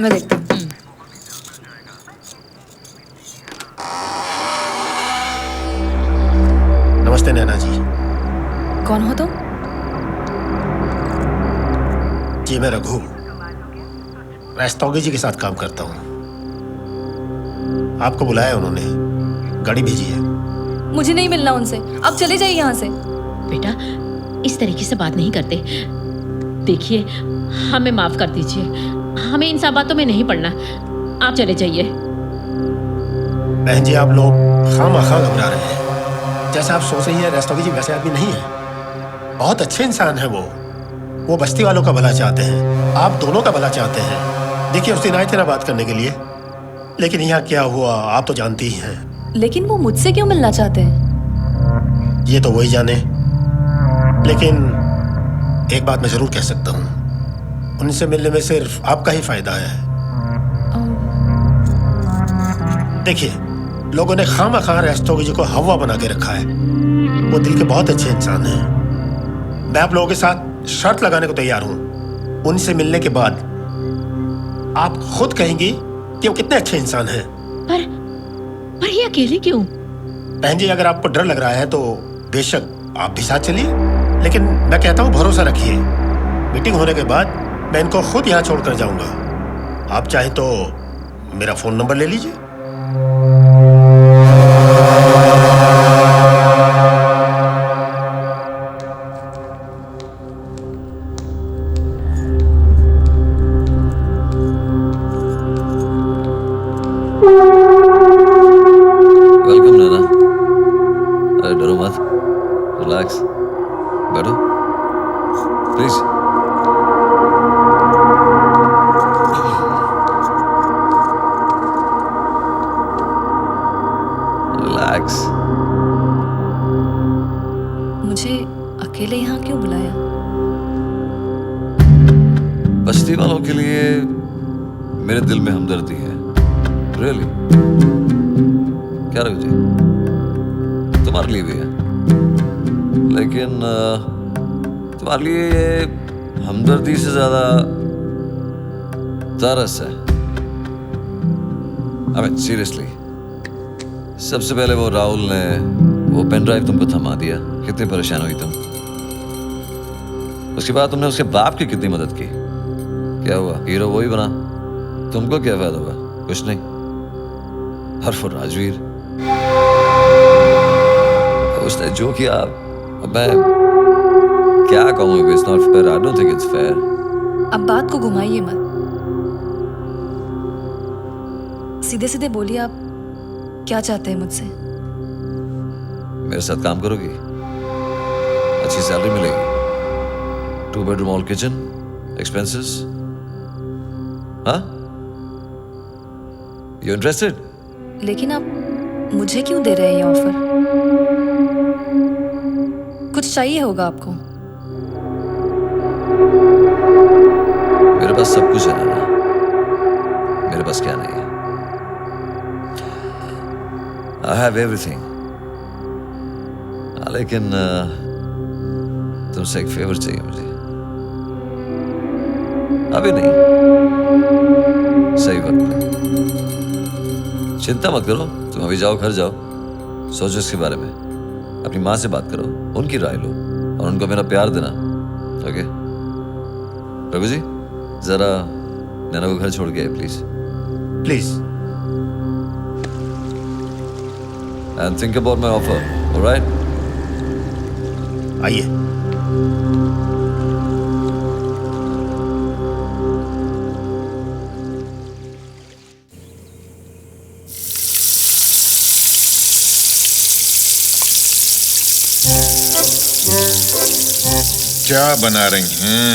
मैं देखती हूँ। नमस्ते नैना जी। कौन हो तुम? जी मैं रघु रस्तोगी जी के साथ काम करता हूँ। आपको बुलाया है उन्होंने, गाड़ी भेजी है। मुझे नहीं मिलना उनसे, आप चले जाइए यहाँ से। बेटा, इस तरीके से बात नहीं करते। देखिए, हमें माफ कर दीजिए, हमें इन सब बातों में नहीं पड़ना। आप चले जाइए। बहन जी, आप लोग खामखा घबरा रहे हैं। जैसा आप सोच रही है, रस्तोगी जी वैसे आदमी नहीं है। बहुत अच्छे इंसान है वो बस्ती वालों का भला चाहते हैं, आप दोनों का भला चाहते हैं। देखिए, उस दिन आए थे ना बात करने के लिए, लेकिन यहाँ क्या हुआ आप तो जानती ही हैं। लेकिन वो मुझसे क्यों मिलना चाहते हैं? ये तो वही जाने, लेकिन एक बात मैं जरूर कह सकता हूँ, उनसे मिलने में सिर्फ आपका ही फायदा है। देखिए, लोगों ने खामखा रस्तोगी जी को हवा बना के रखा है। वो दिल के बहुत अच्छे इंसान हैं। मैं आप लोगों के साथ शर्त लगाने को तैयार हूं। उनसे मिलने के बाद आप खुद कहेंगी कि वो कितने अच्छे इंसान हैं। पर ये अकेले क्यों? बहन जी, अगर आपको डर लग रहा है तो बेशक आप भी साथ चलिए, लेकिन मैं कहता हूं भरोसा रखिए। मीटिंग होने के बाद मैं इनको खुद यहां छोड़कर जाऊंगा। आप चाहे तो मेरा फोन नंबर ले लीजिए। वेलकम नैना। अरे डरो मत, रिलैक्स, बैठो प्लीज। रिलैक्स। मुझे अकेले यहाँ क्यों बुलाया? बस्ती वालों के लिए मेरे दिल में हमदर्दी है। रियली क्या रघु जी, तुम्हारे लिए भी है, लेकिन तुम्हारे लिए ये हमदर्दी से ज्यादा तरस है। आई मीन सीरियसली, सबसे पहले वो राहुल ने वो पेन ड्राइव तुमको थमा दिया, कितनी परेशान हुई तुम। उसके बाद तुमने उसके बाप की कितनी मदद की। क्या हुआ, हीरो वही बना, तुमको क्या फायदा हुआ? कुछ नहीं। और वो राजवीर, उसने जो किया, अब मैं क्या कहूँ, it's not fair, I don't think it's fair. अब बात को घुमाइए मत, सीधे सीधे बोलिए आप क्या चाहते हैं मुझसे? मेरे साथ काम करोगी, अच्छी सैलरी मिलेगी, 2 बेडरूम ऑल किचन, एक्सपेंसेस। हाँ, यू इंटरेस्टेड? लेकिन आप मुझे क्यों दे रहे हैं ये ऑफर? कुछ चाहिए होगा आपको। मेरे पास सब कुछ है ना, मेरे पास क्या नहीं है? I have everything. लेकिन तुमसे एक फेवर चाहिए मुझे। अभी नहीं, सही वक्त पे। चिंता मत करो, तुम अभी जाओ, घर जाओ, सोचो इसके बारे में, अपनी माँ से बात करो, उनकी राय लो और उनको मेरा प्यार देना। ओके रघु जी, जरा नैना को घर छोड़ के आए please. Please. And think about my offer, alright? आइए। क्या बना रही हैं?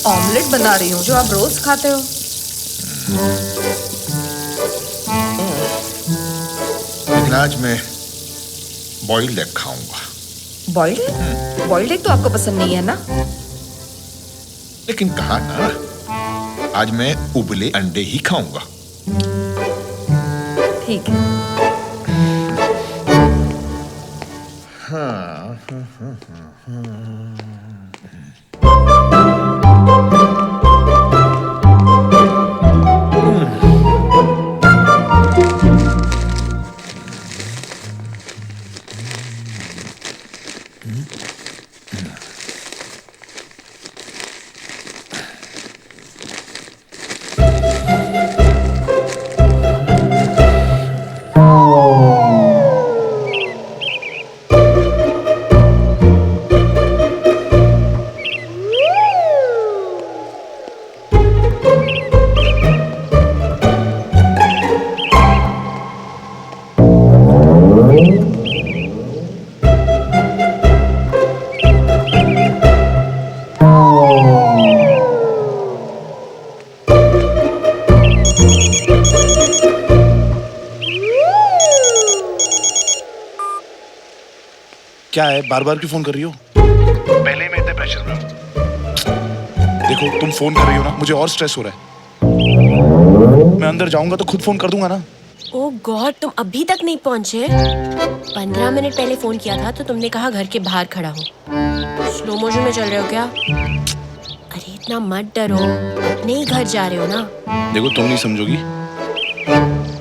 ऑमलेट बना रही हूँ, जो आप रोज खाते हो। लेकिन आज मैं बॉइल्ड एग खाऊंगा। बॉइल्ड? बॉइल्ड एग तो आपको पसंद नहीं है ना? लेकिन कहा ना, आज मैं उबले अंडे ही खाऊंगा। ठीक है। क्या है, बार बार क्यों फोन कर रही हो? पहले ही मैं इतने प्रेशर में हूं। देखो तुम फोन कर रही हो ना, मुझे और स्ट्रेस हो रहा है। मैं अंदर जाऊंगा तो खुद फोन कर दूंगा ना। ओह गॉड, तुम अभी तक नहीं पहुंचे? 15 मिनट पहले फोन किया था तो तुमने कहा घर के बाहर खड़ा हो। स्लो मोशन में चल रहे हो क्या? अरे इतना मत डरो, अपने ही घर जा रहे हो ना। देखो तुम नहीं समझोगी,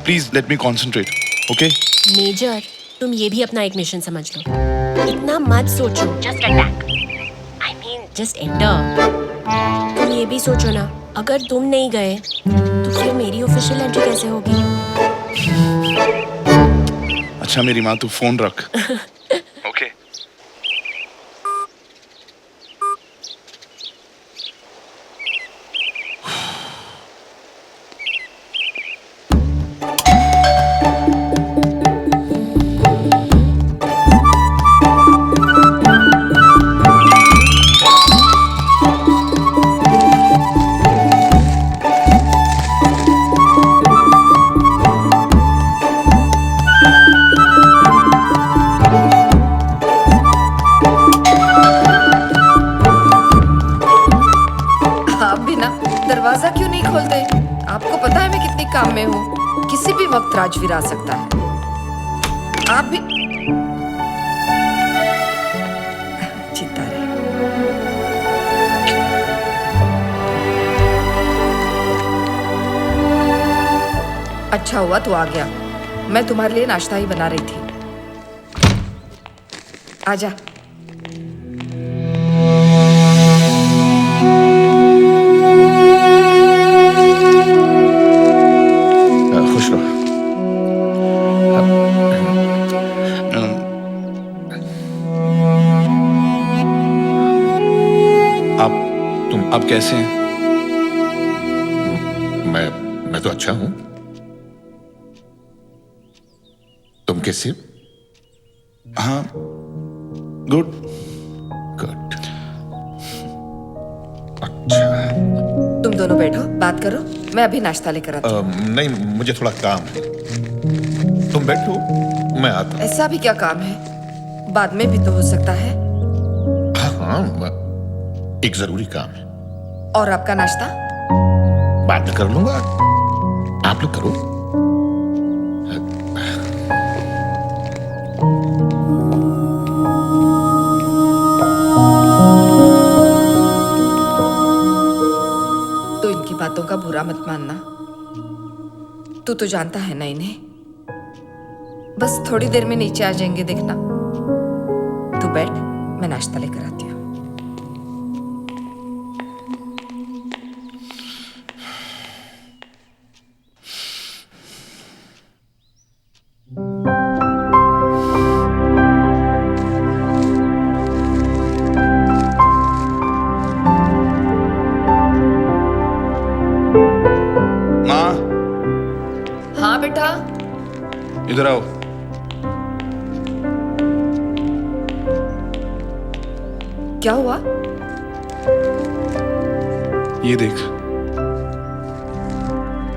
please let me concentrate, okay? Major, तुम ये भी अपना एक मिशन समझ लो। इतना मत सोचो, just attack, I mean just enter. तुम ये भी सोचो ना, अगर तुम नहीं गए तो फिर मेरी ऑफिशियल एंट्री कैसे होगी? अच्छा मेरी माँ, तू फोन रख। ओके। दरवाजा क्यों नहीं खोलते? आपको पता है मैं कितनी काम में हूँ। किसी भी वक्त राजवीर आ सकता है। आप भी चिंता रहे। अच्छा हुआ तू आ गया, मैं तुम्हारे लिए नाश्ता ही बना रही थी। आजा। आप कैसे हैं? मैं तो अच्छा हूं। तुम कैसे? हाँ, गुड। गुड। अच्छा, तुम दोनों बैठो, बात करो, मैं अभी नाश्ता लेकर आती हूँ। नहीं, मुझे थोड़ा काम है। तुम बैठो, मैं आता हूँ। ऐसा भी क्या काम है? बाद में भी तो हो सकता है। हाँ, एक जरूरी काम है। और आपका नाश्ता? बाद में कर लूंगा, आप लोग करो। तो इनकी बातों का बुरा मत मानना। तू तो जानता है ना इन्हें। बस थोड़ी देर में नीचे आ जाएंगे, देखना। तू बैठ, मैं नाश्ता लेकर आती हूँ। माँ, हाँ बेटा। इधर आओ। क्या हुआ? ये देख।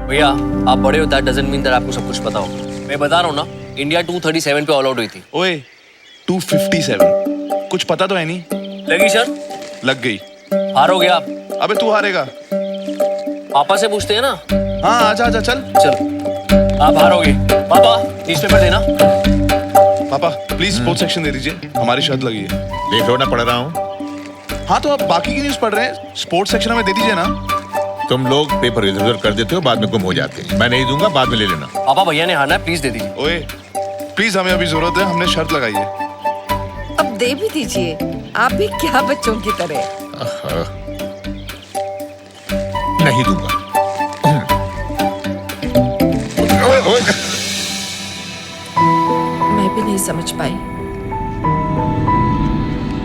भैया आप बड़े हो, दैट डजंट मीन दैट आपको सब कुछ पता हो। मैं बता रहा हूँ ना, इंडिया 237 पे ऑल आउट हुई थी। ओए 257, कुछ पता तो है नहीं। लगी सर? लग गई। हारोगे आप। अबे तू हारेगा। पापा से पूछते हैं ना। हाँ आजा आजा, चल चल। आप हारोगे। पापा न्यूज़पेपर देना। पापा प्लीज स्पोर्ट्स सेक्शन दे दीजिए, हमारी शर्त लगी है। देख लो ना, पढ़ रहा हूँ। हाँ तो आप बाकी की न्यूज़ पढ़ रहे हैं, स्पोर्ट्स सेक्शन में दे दीजिए ना। तुम लोग पेपर इधर उधर कर देते हो, बाद में गुम हो जाते हैं। मैं नहीं दूंगा, बाद में ले लेना। पापा भैया ने हारना है, प्लीज दे दीजिए। ओए प्लीज, हमें अभी जरूरत है, हमने शर्त लगाई है। अब दे भी दीजिए, आप भी क्या बच्चों की तरह। नहीं दूंगा। मैं भी नहीं समझ पाई।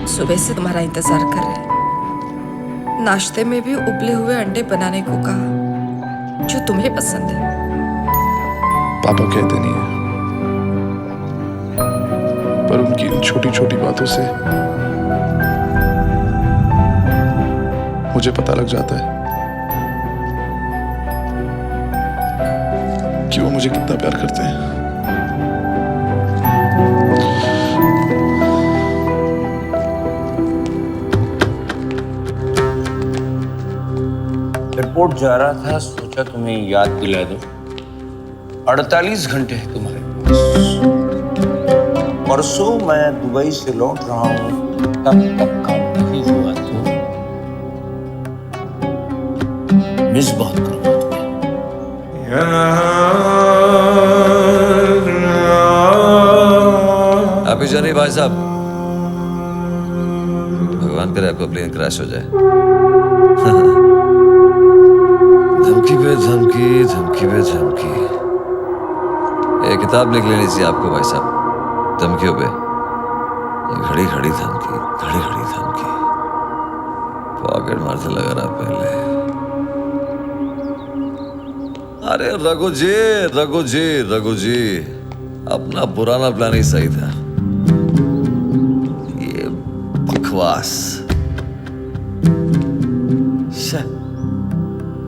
सुबह से तुम्हारा इंतजार कर रहे, नाश्ते में भी उबले हुए अंडे बनाने को कहा, जो तुम्हें पसंद है। पापा कहते नहीं है, पर उनकी इन छोटी छोटी बातों से मुझे पता लग जाता है कि वो मुझे कितना प्यार करते हैं। एयरपोर्ट जा रहा था, सोचा तुम्हें याद दिला दूं। 48 घंटे है तुम्हारे पास। परसों मैं दुबई से लौट रहा हूं, तब तक काम नहीं हुआ तो मिस बहुत करूंगा तुम्हें। हैप्पी जर्नी भाई साहब। भगवान करे आपको प्लेन क्रैश हो जाए। धमकी पे धमकी, धमकी पे धमकी। एक किताब लिख लेनी चाहिए आपको भाई साहब, धमकियों पे। घड़ी घड़ी धमकी, घड़ी घड़ी धमकी। पॉकेट मार से लगा रहा पहले। अरे रघु जी, रघु जी, रघु जी, अपना पुराना प्लान ही सही था। ये बकवास।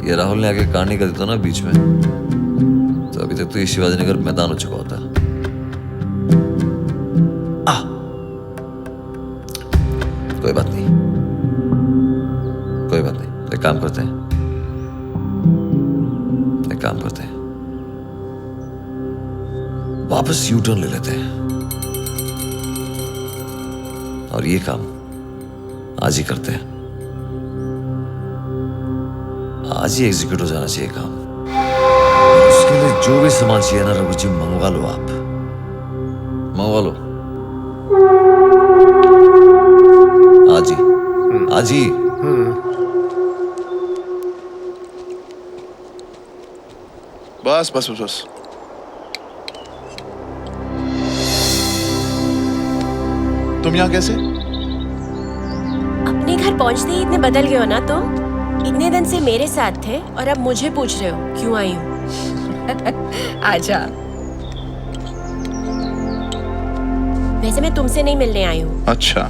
ये राहुल ने आके कहानी कर देता ना बीच में, तो अभी तक तो ये शिवाजी नगर मैदान हो चुका होता। कोई बात नहीं, कोई बात नहीं। एक काम करते हैं, एक काम करते हैं, वापस यू टर्न ले लेते हैं और ये काम आज ही करते हैं। आज ही एग्जीक्यूट हो जाना चाहिए काम। उसके लिए जो भी सामान चाहिए ना रघु जी, मंगवा लो आप, मंगवा लो आज ही, आज ही। बस बस बस बस। तुम यहाँ कैसे? अपने घर पहुंचते ही इतने बदल गए हो ना तुम। इतने दिन से मेरे साथ थे और अब मुझे पूछ रहे हो क्यों आई हूँ। आजा। वैसे मैं तुमसे नहीं मिलने आई हूँ। अच्छा।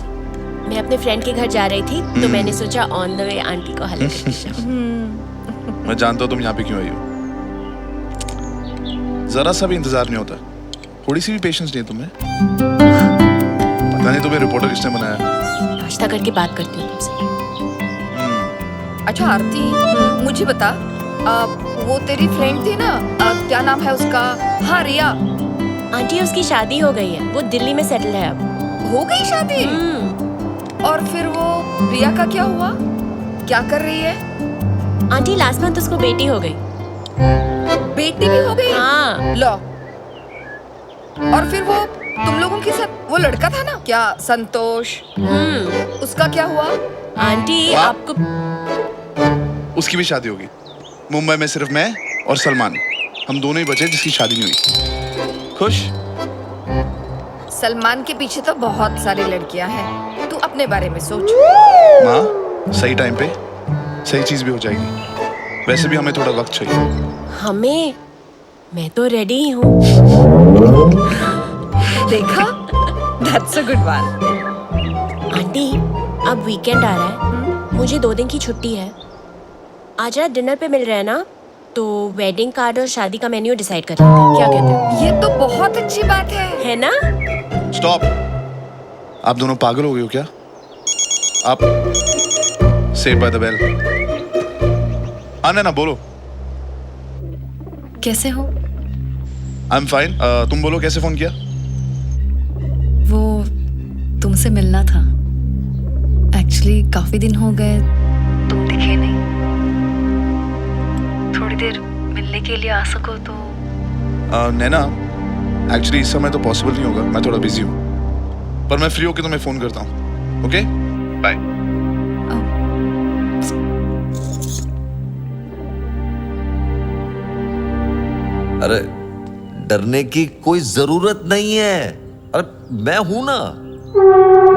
मैं अपने फ्रेंड के घर जा रही थी, तो मैंने सोचा ऑन द वे आंटी को हेलो करके जाऊं। मैं जानता हूँ तुम यहाँ पे क्यों आई हो। जरा सा भी इंतजार नहीं होता, थोड़ी सी भी पेशेंस नहीं है तुम्हें। पता नहीं तुम्हें रिपोर्टर किसने बनाया। नाश्ता करके बात करती हूँ तुमसे। अच्छा आरती, मुझे बता, वो तेरी फ्रेंड थी ना, क्या नाम है उसका? हाँ रिया। आंटी उसकी शादी हो गई है, वो दिल्ली में सेटल है अब। हो गई शादी? और फिर वो रिया का क्या हुआ? क्या कर रही है? आंटी लास्ट मंथ उसको बेटी हो गई। बेटी भी हो गई? हाँ। लो। और फिर वो तुम लोगों के साथ वो लड़का था ना, क्या संतोष? उसका क्या हुआ? आंटी आपको उसकी भी शादी होगी। मुंबई में सिर्फ मैं और सलमान, हम दोनों ही बचे जिसकी शादी नहीं हुई। खुश? सलमान के पीछे तो बहुत सारी लड़कियां हैं, तू अपने बारे में सोच। माँ, सही टाइम पे सही चीज भी हो जाएगी। वैसे भी हमें थोड़ा वक्त चाहिए। हमें? मैं तो रेडी ही हूँ। देखा? That's a good one. Aunty, अब वीकेंड आ रहा है, मुझे 2 दिन की छुट्टी है। आज रात डिनर पे मिल रहे हैं ना, तो वेडिंग कार्ड और शादी का मेन्यू डिसाइड कर लेते हैं। क्या कहते हो? ये तो बहुत अच्छी बात है ना? स्टॉप। आप दोनों पागल हो गए हो क्या? आप सेव बाय द बेल। आने ना, बोलो। कैसे हो? I am fine. तुम बोलो, कैसे फोन किया? वो तुमसे मिलना था। एक्चुअली काफी दिन हो गए, तुम दिखे नहीं। थोड़ी देर मिलने के लिए आ सको तो। नैना, एक्चुअली इस समय तो पॉसिबल नहीं होगा, मैं थोड़ा बिजी हूँ, पर मैं फ्री होकर तुम्हें फोन करता हूँ। Okay, bye. अरे डरने की कोई जरूरत नहीं है। अरे मैं हूं ना,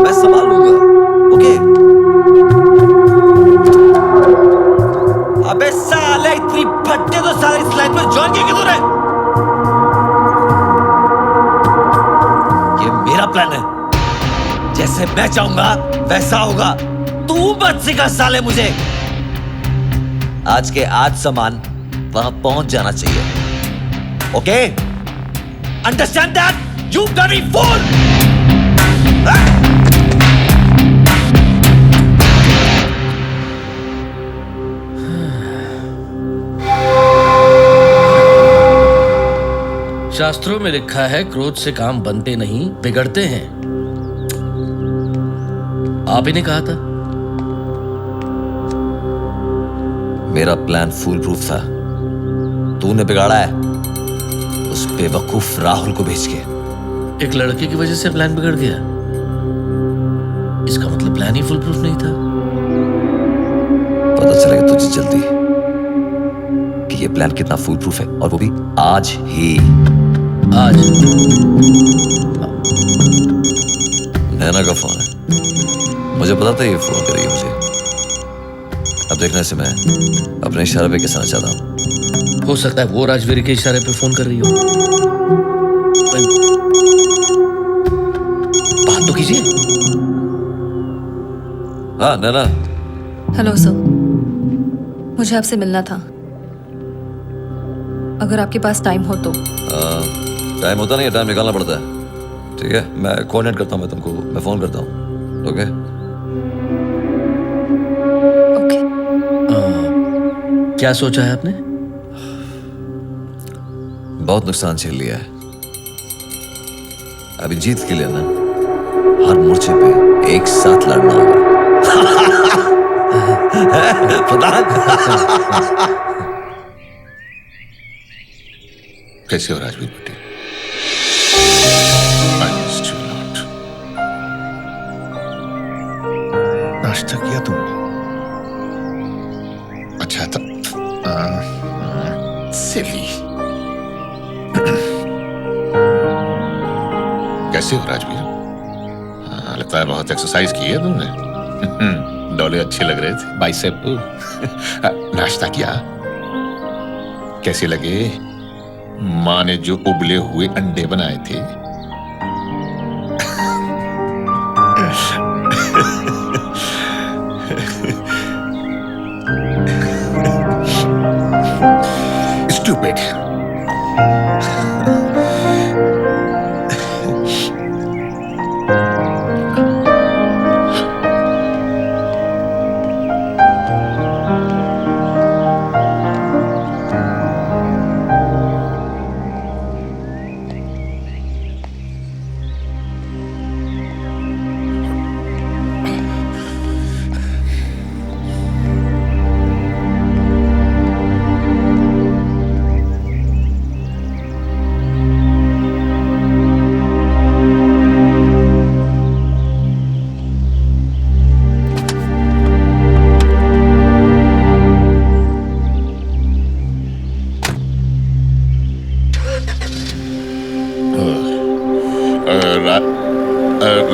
मैं संभालूंगा। ओके? अबे साले, इतनी फट्टे तो साले इस लाइन पर ज्वाइन किए किधर है? ये मेरा प्लान है, जैसे मैं चाहूंगा वैसा होगा। तू मत सिखा साले मुझे। आज के आज सामान वहां पहुंच जाना चाहिए। Okay? Understand that, you bloody fool! शास्त्रों में लिखा है क्रोध से काम बनते नहीं बिगड़ते हैं। आप ही ने कहा था। मेरा प्लान फूल प्रूफ था, तूने बिगाड़ा है उस बेवकूफ राहुल को भेज के। एक लड़के की वजह से प्लान बिगड़ गया, इसका मतलब प्लान ही फुल प्रूफ नहीं था। पता चलेगा तुझे जल्दी कि ये प्लान कितना फुल प्रूफ है, और वो भी आज ही। आज नैना का फोन है, मुझे पता था ये फोन करेगी मुझे। अब देखने से मैं अपने इशारे पे कैसा चाहता हूँ। हो सकता है वो राजवीर के इशारे पे फोन कर रही हो। बात तो कीजिए। हाँ नैना। हेलो सर, मुझे आपसे मिलना था, अगर आपके पास टाइम हो तो। टाइम होता नहीं है, टाइम निकालना पड़ता है। ठीक है, मैं कोऑर्डिनेट करता हूँ, मैं तुमको मैं फोन करता हूँ। Okay okay. क्या सोचा है आपने? बहुत नुकसान झेल लिया है, अभी जीत के लिए ना हर मोर्चे पे एक साथ लड़ना होगा। प्रधान। कैसे हो राजवीर बेटे? नाश्ता किया तुमने? अच्छा था। सिली। कैसे हो राजवीर? लगता है बहुत एक्सरसाइज की है तुमने। डोले अच्छे लग रहे थे, बाइसेप। नाश्ता किया? कैसे लगे? माँ ने जो उबले हुए अंडे बनाए थे। Stupid.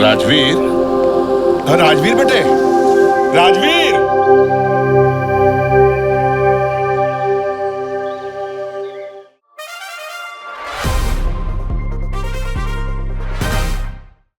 राजवीर, राजवीर बेटे, राजवीर।